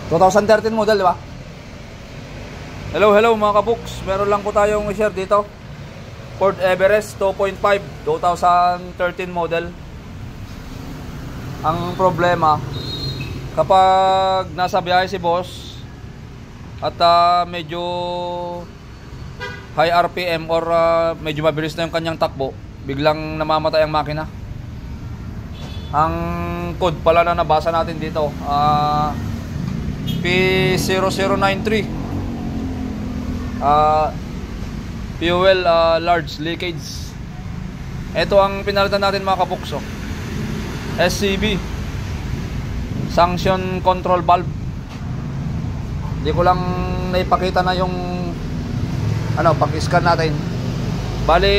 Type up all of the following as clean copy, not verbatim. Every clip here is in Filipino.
2013 model, di ba? Hello mga kabuks. Meron lang po tayong i-share dito. Ford Everest 2.5 2013 model. Ang problema, kapag nasa biyahe si boss at medyo high RPM or medyo mabilis na yung kanyang takbo, biglang namamatay ang makina. Ang code pala na nabasa natin dito, P0093, fuel large leakage. Ito ang pinalitan natin mga kapukso. SCV, Sanction Control Valve. Hindi ko lang naipakita na yung pag-scan natin. Bali,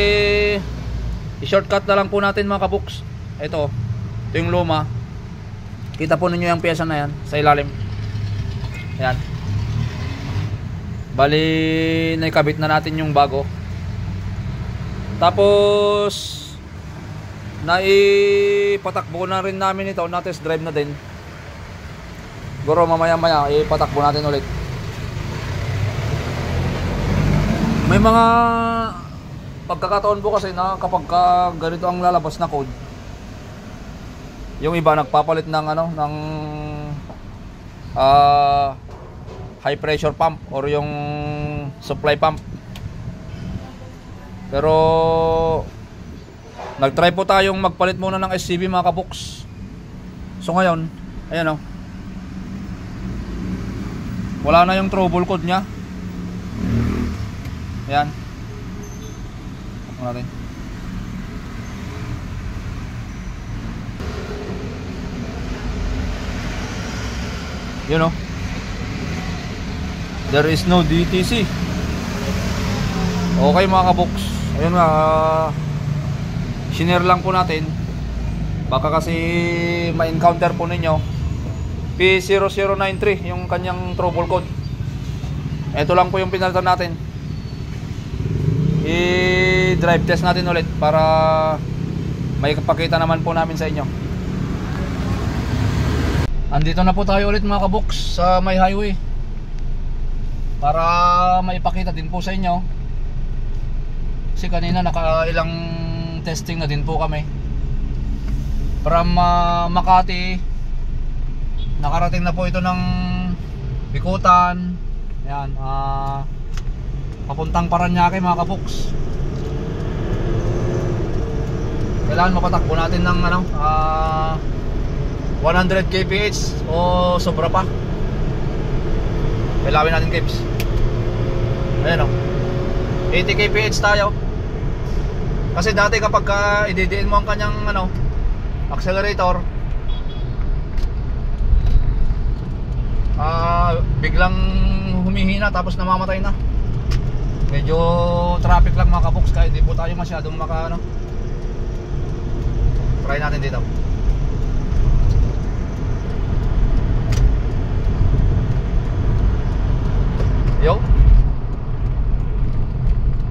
i-shortcut na lang po natin mga kabuks. Ito yung luma. Kita po ninyo yung pyesa na yan sa ilalim. Yan. Bali, naikabit na natin yung bago. Tapos naipatakbo na rin namin ito. Na-test drive na din. Siguro mamaya ipatakbo natin ulit. May mga pagkakataon po kasi na kapag ganito ang lalabas na code, yung iba nagpapalit ng ng high pressure pump or yung supply pump. Pero nagtry po tayong magpalit muna ng SCV mga kabuks. So ngayon, ayan wala na yung trouble code nya. Ayan. Ito natin. You know, there is no DTC. Okay mga kabuks. Ayun nga, shinare lang po natin. Baka kasi ma-encounter po ninyo. P0093 yung kanyang trouble code. Ito lang po yung pinalitan natin. I-drive test natin ulit para may kapakita naman po namin sa inyo. Andito na po tayo ulit mga kabuks sa may highway para maipakita din po sa inyo. Kasi kanina nakailang testing na din po kami. From Makati, nakarating na po ito ng Bikutan. Ayan, papuntang Paranaque mga kabuks. Kailangan mapatakbo natin ng 100 kph o sobra pa. Kailangan natin kips. Ayan 80 kph tayo. Kasi dati kapag ididiin mo ang kanyang accelerator, biglang humihina tapos namamatay na. Medyo traffic lang mga kabuks, kaya hindi po tayo masyadong try natin dito. Yo.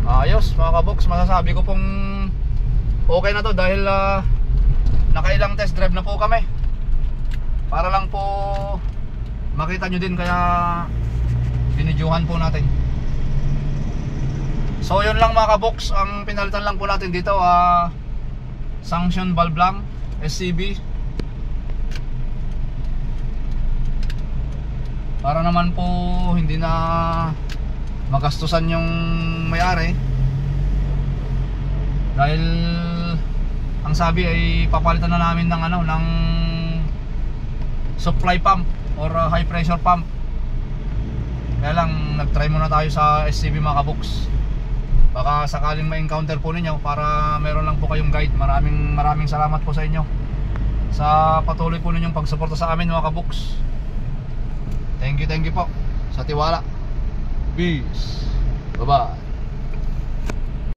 Ayos mga kabuks, masasabi ko pong okay na to dahil nakailang test drive na po kami. Para lang po makita nyo din, kaya binidyohan po natin. So yun lang mga kabuks, ang pinalitan lang po natin dito, sanction valve lang, SCV. Para naman po hindi na magastusan yung may-ari. Dahil ang sabi ay papalitan na namin ng ng supply pump or high pressure pump. Kaya lang nag-try muna tayo sa SCV mga kabuks. Baka sakaling ma-encounter po ninyo, para meron lang po kayong guide. Maraming salamat po sa inyo sa patuloy po ninyong pagsuporta sa amin mga kabuks. Thank you po sa tiwala. Peace. Bye bye.